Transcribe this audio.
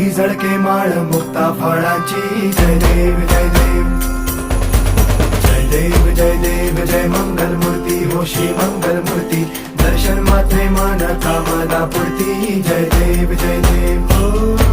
कंठी झळके माळ मुक्ता फळाची जय देव जय देव जय देव जय देव जय मंगल मूर्ती होशी मंगल मूर्ती दर्शन मात्रे मान कामना पूर्ती जय देव जय देव